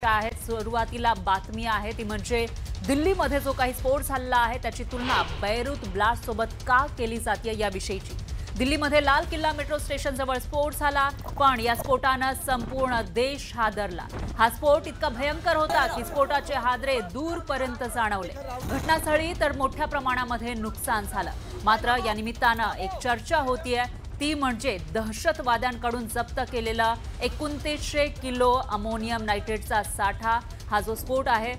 आहेत सुरुवातीला बातमी आहे ती म्हणजे दिल्लीमध्ये जो काही स्फोट झाला आहे त्याची तुलना बैरूत ब्लास्ट सोबत का केली जाते याविषयीची। दिल्लीमध्ये लाल किल्ला मेट्रो स्टेशन जवळ स्फोट झाला, पण या स्फोटाने संपूर्ण देश हादरला। हा स्फोट इतका भयंकर होता की स्फोटाचे हादरे दूरपर्यंत जाणवले। घटनास्थळी तर मोठ्या प्रमाणामध्ये नुकसान झालं। मात्र या निमित्ताने एक चर्चा होतीये ती म्हणजे दहशतवाद्यांकडून जप्त केलेला 2900 किलो अमोनियम नायट्रेटचा साठा। हा जो स्फोट आहे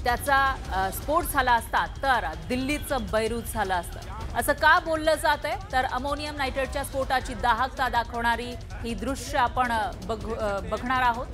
त्याचा स्फोट झाला असता तर दिल्लीचं बैरूत झालं असतं असं का बोललं जातंय। तर अमोनियम नायट्रेटच्या स्फोटाची दाहकता दाखवणारी ही दृश्य आपण बघणार आहोत।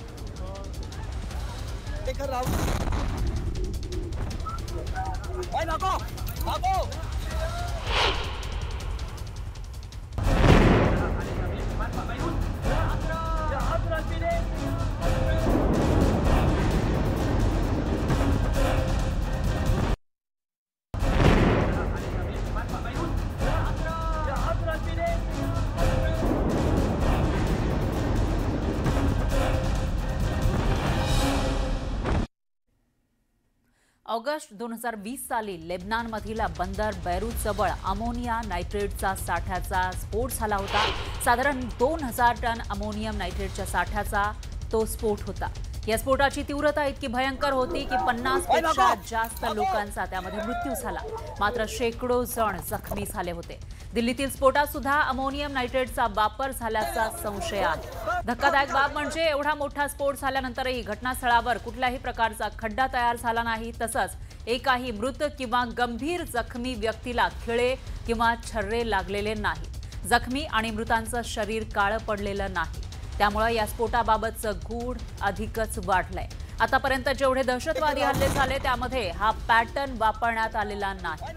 ऑगस्ट 2020 साली लेबनानमधील बंदर बैरूत जवळ अमोनिया नायट्रेटचा साठ्याचा स्फोट झाला होता। साधारण 2000 टन अमोनियम नायट्रेटच्या साठ्याचा तो स्फोट होता। या स्फोटाची तीव्रता इतकी भयंकर होती की 50 पेक्षा जास्त लोकांचा त्यामध्ये मृत्यू झाला। मात्र शेकडो जण जखमी झाले होते। दिल्लीतील स्फोटात सुद्धा अमोनियम नायट्रेटचा वापर झाल्याचा संशय आहे। धक्कादायक बाब म्हणजे एवढा मोठा स्फोट झाल्यानंतरही घटनास्थळावर कुठल्याही प्रकारचा खड्डा तयार झाला नाही, तसंच एकाही मृत किंवा गंभीर जखमी व्यक्तीला खिळे किंवा छर्रे लागलेले नाही। जखमी आणि मृतांचं शरीर काळं पडलेलं नाही। त्यामुळे या स्फोटाबाबतचं गूढ अधिकच वाढलंय। आतापर्यंत जेवढे दहशतवादी हल्ले झाले त्यामध्ये हा पॅटर्न वापरण्यात आलेला नाही।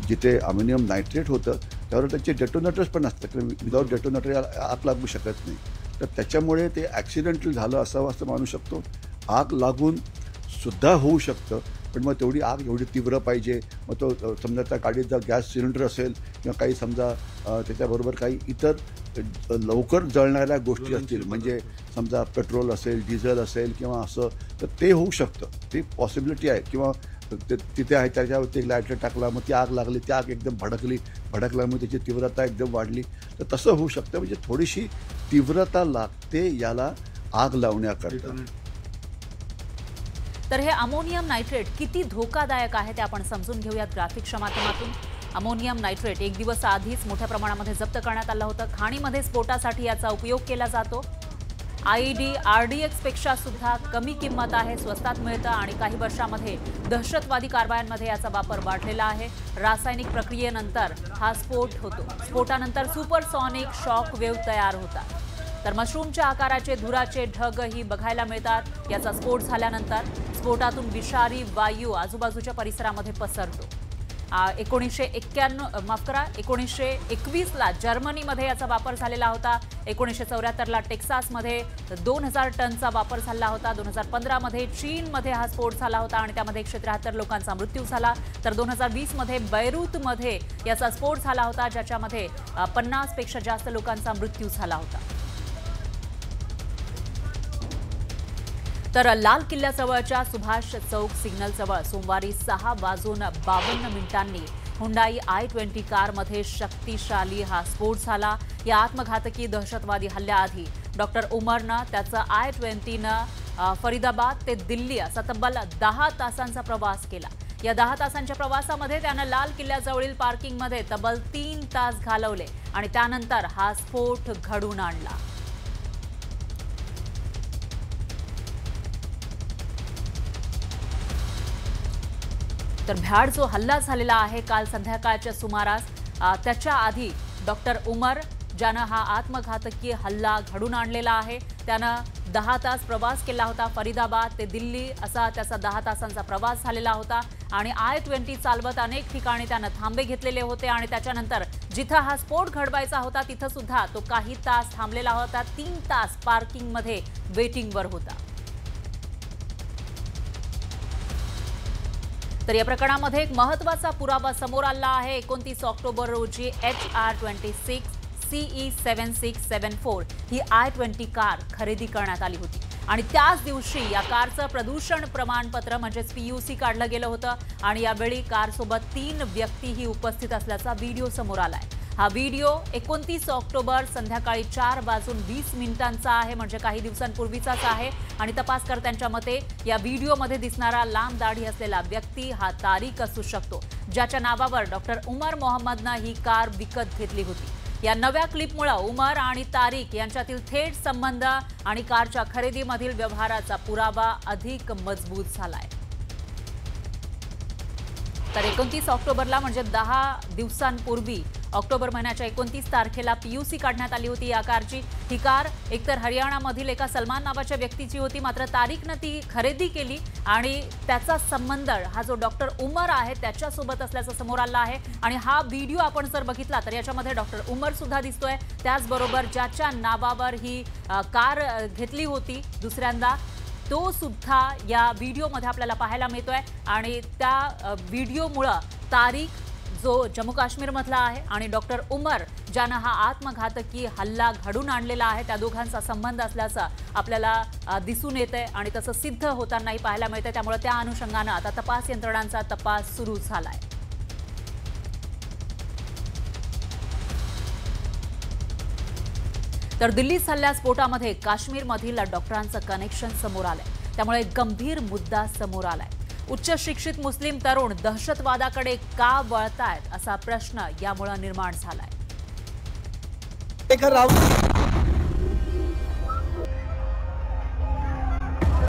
जिथे अमोनियम नायट्रेट होतं त्यावर त्याचे डेटोनेटर्स पण असतात, कारण विदाऊट डेटोनेटर आग लागू शकत नाही। तर त्याच्यामुळे ते ॲक्सिडेंटल झालं असावं असं मानू शकतो। आग लागून सुद्धा होऊ शकतं, पण मग तेवढी आग एवढी तीव्र पाहिजे। मग तो समजा त्या गाडीत जर गॅस सिलेंडर असेल किंवा काही समजा त्याच्याबरोबर काही इतर लवकर जळणाऱ्या गोष्टी असतील, म्हणजे समजा पेट्रोल असेल, डिझेल असेल किंवा असं, तर ते होऊ शकतं, ती पॉसिबिलिटी आहे। किंवा तिथे आहे त्याच्यावरती लायटर टाकला, मग ती आग लागली, ती आग एकदम भडकल्यामुळे त्याची तीव्रता एकदम वाढली, तर तसं होऊ शकतं। म्हणजे थोडीशी तीव्रता लागते याला आग लावण्याकरता। तर हे अमोनियम नायट्रेट किती धोकादायक आहे ते आपण समजून घेऊयात ग्राफिक्सच्या माध्यमातून। अमोनियम नायट्रेट एक दिवस आधीच मोठ्या प्रमाणामध्ये जप्त करण्यात आलं होतं। खाणीमध्ये स्फोटासाठी याचा उपयोग केला जातो। आयडी आरडीएक्स पेक्षा सुद्धा कमी किंमत आहे, स्वस्तात मिळतं आणि काही वर्षांमध्ये दहशतवादी कारवायांमध्ये याचा वापर वाढलेला आहे। रासायनिक प्रक्रियेनंतर हा स्फोट होतो। स्फोटानंतर सुपरसॉनिक शॉक वेव्ह तयार होतात। तर मशरूमच्या आकाराचे धुराचे ढगही बघायला मिळतात। याचा स्फोट झाल्यानंतर स्फोटातून विषारी वायू आजूबाजूच्या परिसरामध्ये पसरतो। 1921 ला जर्मनीमध्ये याचा वापर झालेला होता। 1974 ला टेक्सासमध्ये 2000 टनचा वापर झाला होता। 2015 मध्ये चीनमध्ये हा स्फोट झाला होता आणि त्यामध्ये 173 लोकांचा मृत्यू झाला। तर 2020 मध्ये बैरूतमध्ये याचा स्फोट झाला होता, ज्याच्यामध्ये 50 पेक्षा जास्त लोकांचा मृत्यू झाला होता। तर लाल किल्ल्याजवळच्या सुभाष चौक सिग्नल जवळ सोमवारी 6:52 हुंडाई i20 कारमध्ये शक्तिशाली हा स्फोट झाला। या आत्मघातकी दहशतवादी हल्ल्याआधी डॉक्टर उमरनं त्याचं i20नं फरीदाबाद ते दिल्ली असा तब्बल 10 तासांचा प्रवास केला। या 10 तासांच्या प्रवासामध्ये त्यानं लाल किल्ल्याजवळील पार्किंगमध्ये तब्बल 3 तास घालवले आणि त्यानंतर हा स्फोट घडून आणला। तर भ्याड जो हल्ला झालेला आहे काल संध्याकाळच्या सुमारास, त्याच्या आधी डॉक्टर उमर ज्यानं हा आत्मघातकी हल्ला घडून आणलेला आहे, त्यानं 10 तास प्रवास केला होता। फरीदाबाद ते दिल्ली असा त्याचा 10 तासांचा प्रवास झालेला होता आणि i20 चालवत अनेक ठिकाणी त्यानं थांबे घेतलेले होते आणि त्याच्यानंतर जिथं हा स्फोट घडवायचा होता तिथं सुद्धा तो काही तास थांबलेला होता। 3 तास पार्किंगमध्ये वेटिंगवर होता। तर या प्रकरणामध्ये एक महत्त्वाचा पुरावा समोर आला आहे। 29 ऑक्टोबर रोजी HR-26 CE7674 ही I-20 कार खरेदी करण्यात आली होती आणि त्याच दिवशी या कारचं प्रदूषण प्रमाणपत्र म्हणजेच PUC काढलं गेलं होतं आणि यावेळी कारसोबत 3 व्यक्तीही उपस्थित असल्याचा व्हिडिओ समोर आलाय। हा व्हिडिओ 29 ऑक्टोबर संध्याकाळी 4:20 आहे, म्हणजे काही दिवसांपूर्वीचाच आहे आणि तपासकर्त्यांच्या मते या व्हिडिओमध्ये दिसणारा लांब दाढी असलेला व्यक्ती हा तारिक असू शकतो, ज्याच्या नावावर डॉक्टर उमर मोहम्मदनं ही कार विकत घेतली होती। या नव्या क्लिपमुळे उमर आणि तारिक यांच्यातील थेट संबंध आणि कारच्या खरेदीमधील व्यवहाराचा पुरावा अधिक मजबूत झालाय। तर 29 ऑक्टोबरला म्हणजे 10 दिवसांपूर्वी ऑक्टोबर महिन्याच्या 29 तारखेला PUC काढण्यात आली होती या कारची। ही कार एकतर हरियाणामधील एका सलमान नावाच्या व्यक्तीची होती, मात्र तारिकनं ती खरेदी केली आणि त्याचा संबंध हा जो डॉक्टर उमर आहे त्याच्यासोबत असल्याचं समोर आलं आहे आणि हा व्हिडिओ आपण जर बघितला तर याच्यामध्ये डॉक्टर उमर सुद्धा दिसतोय, त्याचबरोबर ज्याच्या नावावर ही कार घेतली होती दुसऱ्यांदा तो सुद्धा या व्हिडिओमध्ये आपल्याला पाहायला मिळतोय आणि त्या व्हिडिओमुळे तारिक जो जम्मू काश्मीरमधला आहे आणि डॉक्टर उमर ज्यानं हा आत्मघातकी हल्ला घडून आणलेला आहे त्या दोघांचा संबंध असल्याचं आपल्याला दिसून येतंय आणि तसं सिद्ध होतानाही पाहायला मिळतंय। त्यामुळे त्या अनुषंगानं आता तपास यंत्रणांचा तपास सुरू झालाय। तर दिल्ली हल्ल्यास्फोटामध्ये काश्मीरमधील डॉक्टरांचं कनेक्शन समोर आलंय, त्यामुळे गंभीर मुद्दा समोर आलाय। उच्च शिक्षित मुस्लिम तरुण दहशतवादाकडे का वळतायत असा प्रश्न यामुळे निर्माण झालाय।